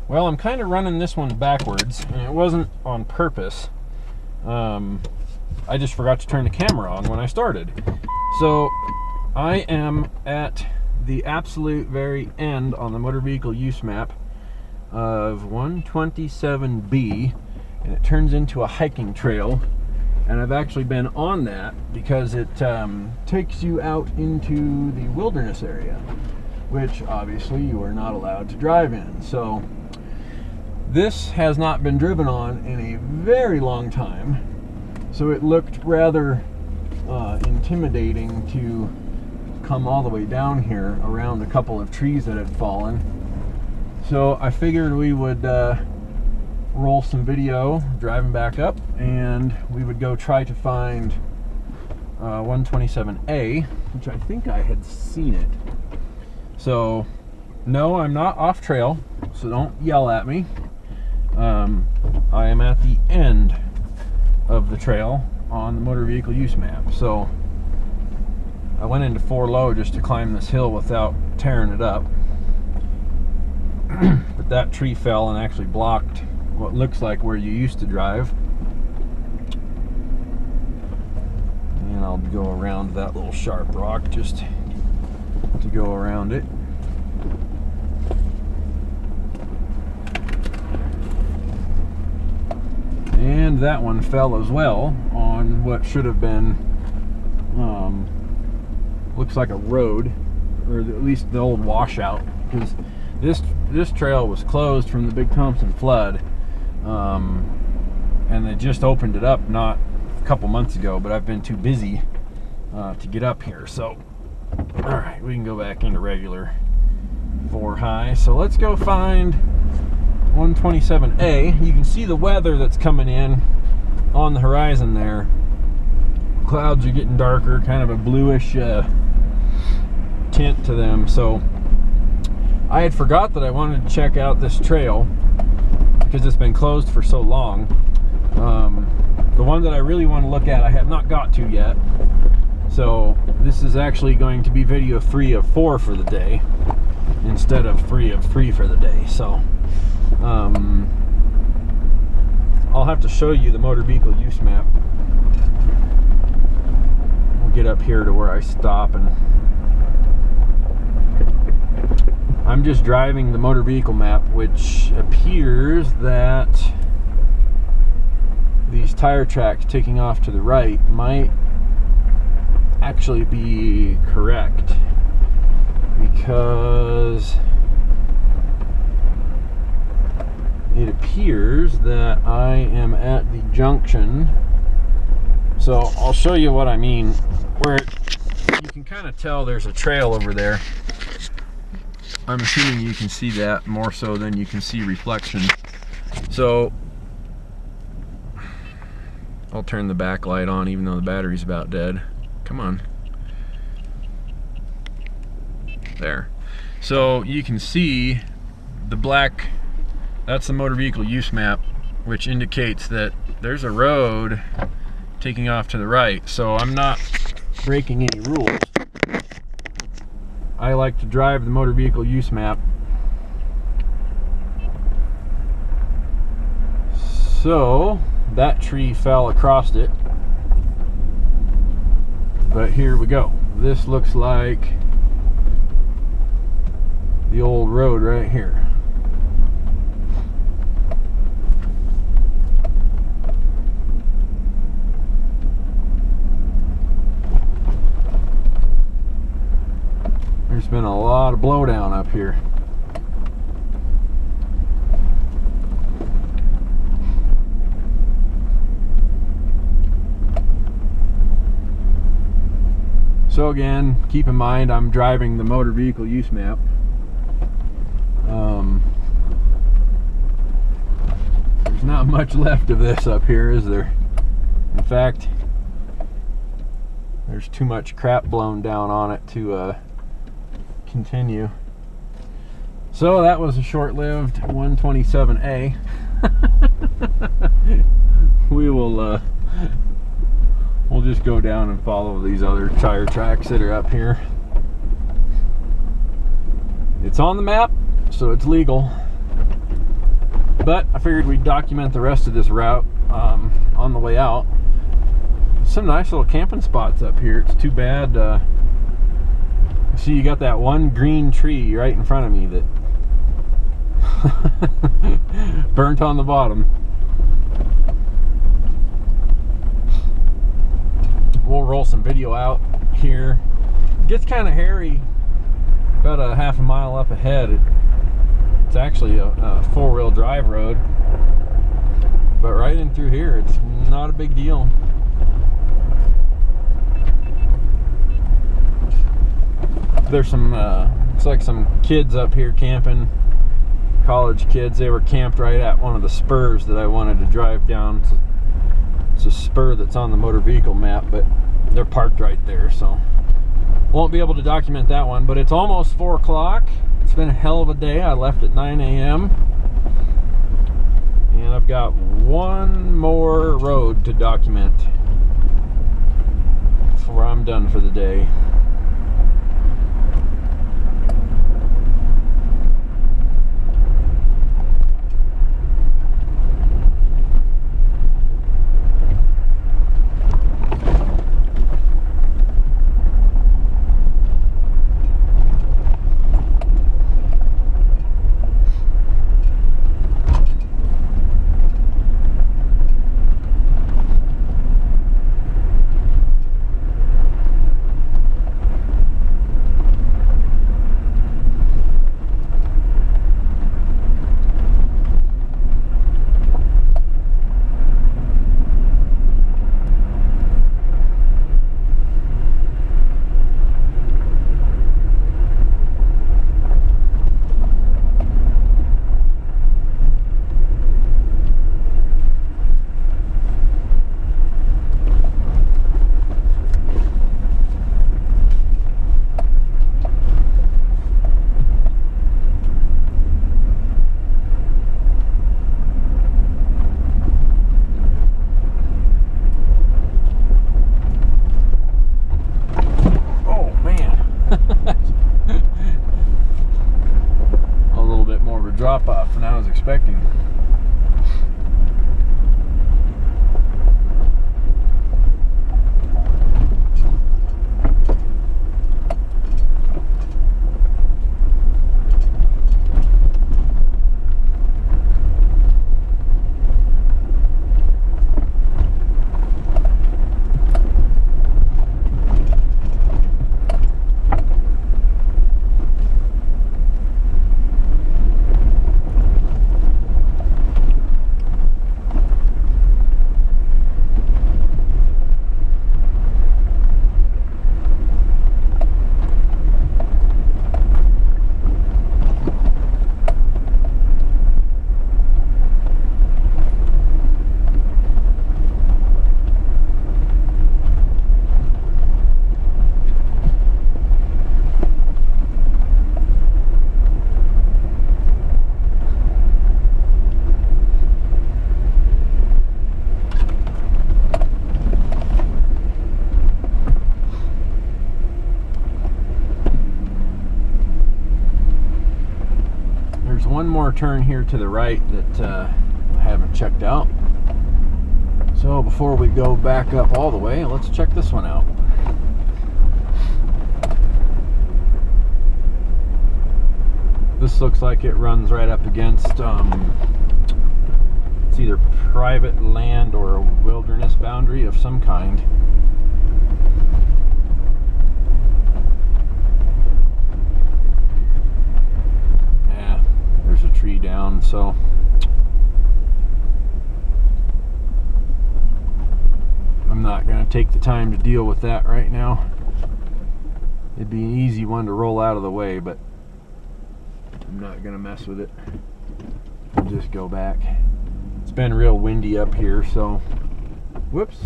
Well, I'm kind of running this one backwards, and it wasn't on purpose. I just forgot to turn the camera on when I started. So I am at the absolute very end on the motor vehicle use map of 127B, and it turns into a hiking trail. And I've actually been on that because it takes you out into the wilderness area, which obviously you are not allowed to drive in. So this has not been driven on in a very long time, so it looked rather intimidating to come all the way down here around a couple of trees that had fallen. So I figured we would roll some video driving back up, and we would go try to find 127A, which I think I had seen it. So no, I'm not off trail, so don't yell at me. I am at the end of the trail on the motor vehicle use map. So I went into 4 low just to climb this hill without tearing it up. But that tree fell and actually blocked what looks like where you used to drive. And I'll go around that little sharp rock just to go around it. And that one fell as well on what should have been, looks like a road, or at least the old washout, because this trail was closed from the Big Thompson flood, and they just opened it up not a couple months ago, but I've been too busy to get up here. So all right, we can go back into regular 4 high. So let's go find 127A. You can see the weather that's coming in on the horizon there. Clouds are getting darker, kind of a bluish tint to them. So I had forgot that I wanted to check out this trail because it's been closed for so long. The one that I really want to look at I have not got to yet. So this is actually going to be video 3 of 4 for the day instead of 3 of 3 for the day. So I'll have to show you the motor vehicle use map. We'll get up here to where I stop, and I'm just driving the motor vehicle map, which appears that these tire tracks taking off to the right might actually be correct, because it appears that I am at the junction. So I'll show you what I mean, where you can kind of tell there's a trail over there. I'm assuming you can see that more so than you can see reflection. So I'll turn the back light on even though the battery's about dead. Come on. There. So you can see the black, that's the motor vehicle use map, which indicates that there's a road taking off to the right. So I'm not breaking any rules. I like to drive the motor vehicle use map. So that tree fell across it, but here we go. This looks like the old road right here. There's been a lot of blowdown up here. So again, keep in mind I'm driving the motor vehicle use map. There's not much left of this up here, is there? In fact, there's too much crap blown down on it to continue. So that was a short-lived 127A. We'll just go down and follow these other tire tracks that are up here. It's on the map, so it's legal. But I figured we'd document the rest of this route on the way out. Some nice little camping spots up here. It's too bad. See, you got that one green tree right in front of me that burnt on the bottom. We'll roll some video out here. It gets kind of hairy about a half a mile up ahead. It's actually a four-wheel drive road, but right in through here it's not a big deal. There's some it's like some kids up here camping, college kids. They were camped right at one of the spurs that I wanted to drive down. It's a spur that's on the motor vehicle map, but they're parked right there, so won't be able to document that one. But it's almost 4 o'clock. It's been a hell of a day. I left at 9 a.m. and I've got one more road to document before I'm done for the day. Drop off than I was expecting. One more turn here to the right that I haven't checked out. So before we go back up all the way, let's check this one out. This looks like it runs right up against it's either private land or a wilderness boundary of some kind. Tree down, so I'm not going to take the time to deal with that right now. It'd be an easy one to roll out of the way, but I'm not going to mess with it. I'll just go back. It's been real windy up here, so whoops,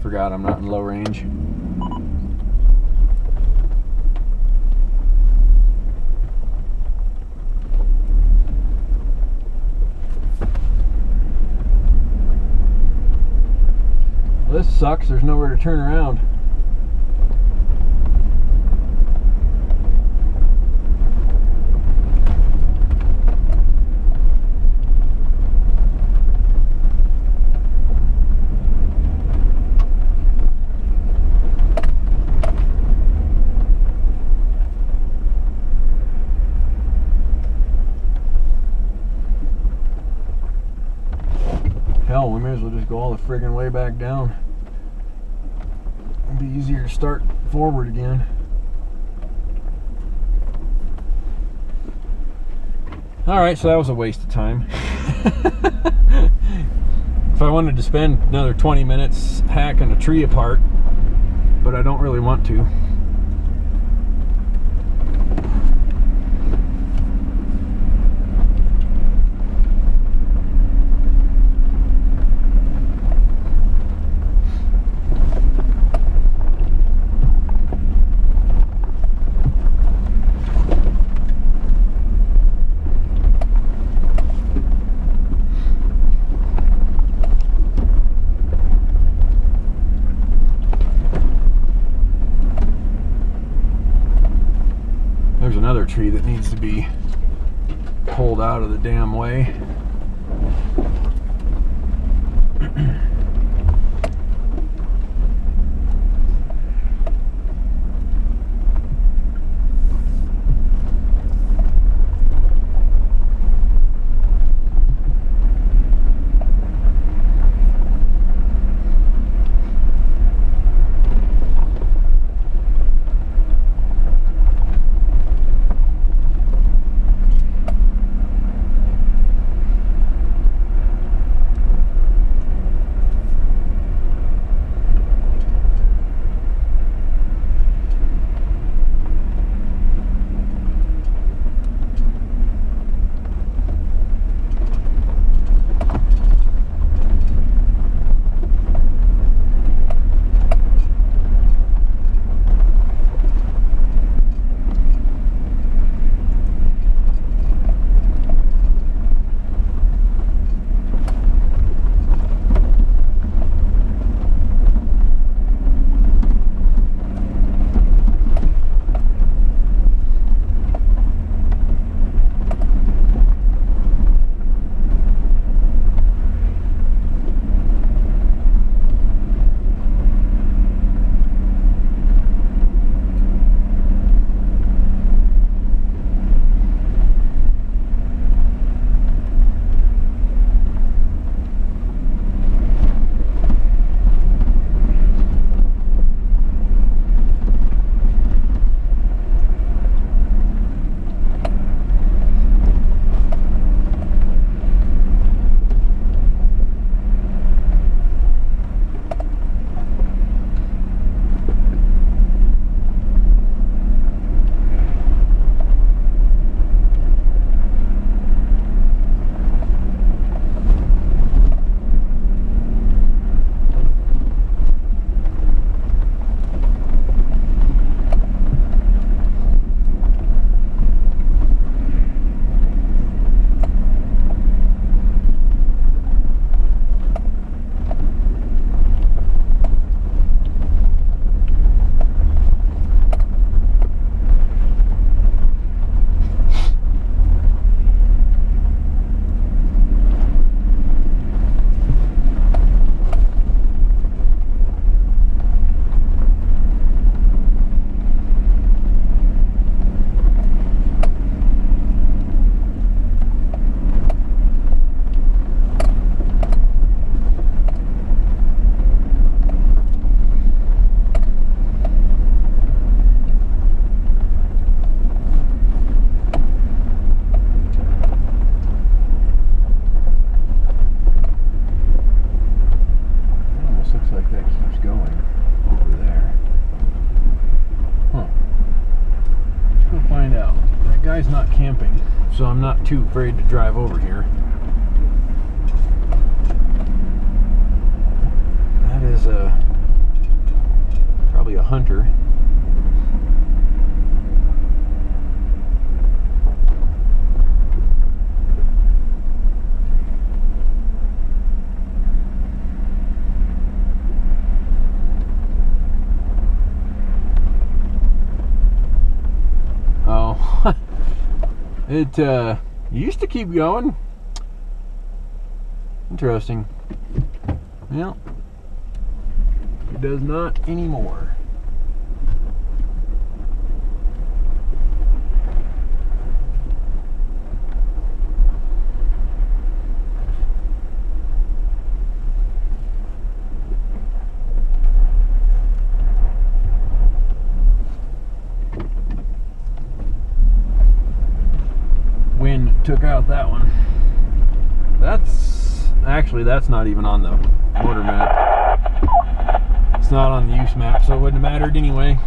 forgot I'm not in low range. This sucks, there's nowhere to turn around. hell, we may as well just go all the friggin' way back down. It'd be easier to start forward again. Alright, so that was a waste of time. If I wanted to spend another 20 minutes hacking a tree apart, but I don't really want to. There's another tree that needs to be pulled out of the damn way. Guy's not camping, so I'm not too afraid to drive over here. That is probably a hunter. Oh. It used to keep going. Interesting. Well, it does not anymore. took out that one. That's not even on the motor map. It's not on the use map, so it wouldn't have mattered anyway.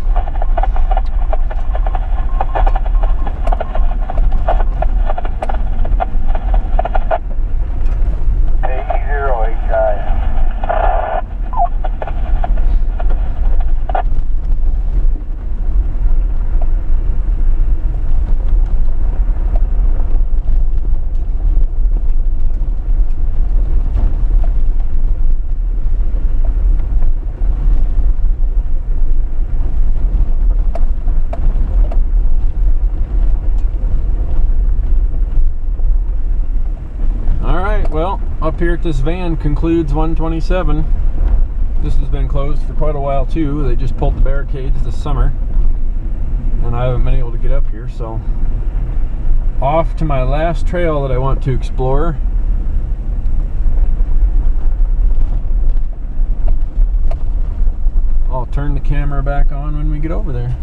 Well, up here at this van concludes 127. This has been closed for quite a while too. They just pulled the barricades this summer, and I haven't been able to get up here, so off to my last trail that I want to explore. I'll turn the camera back on when we get over there.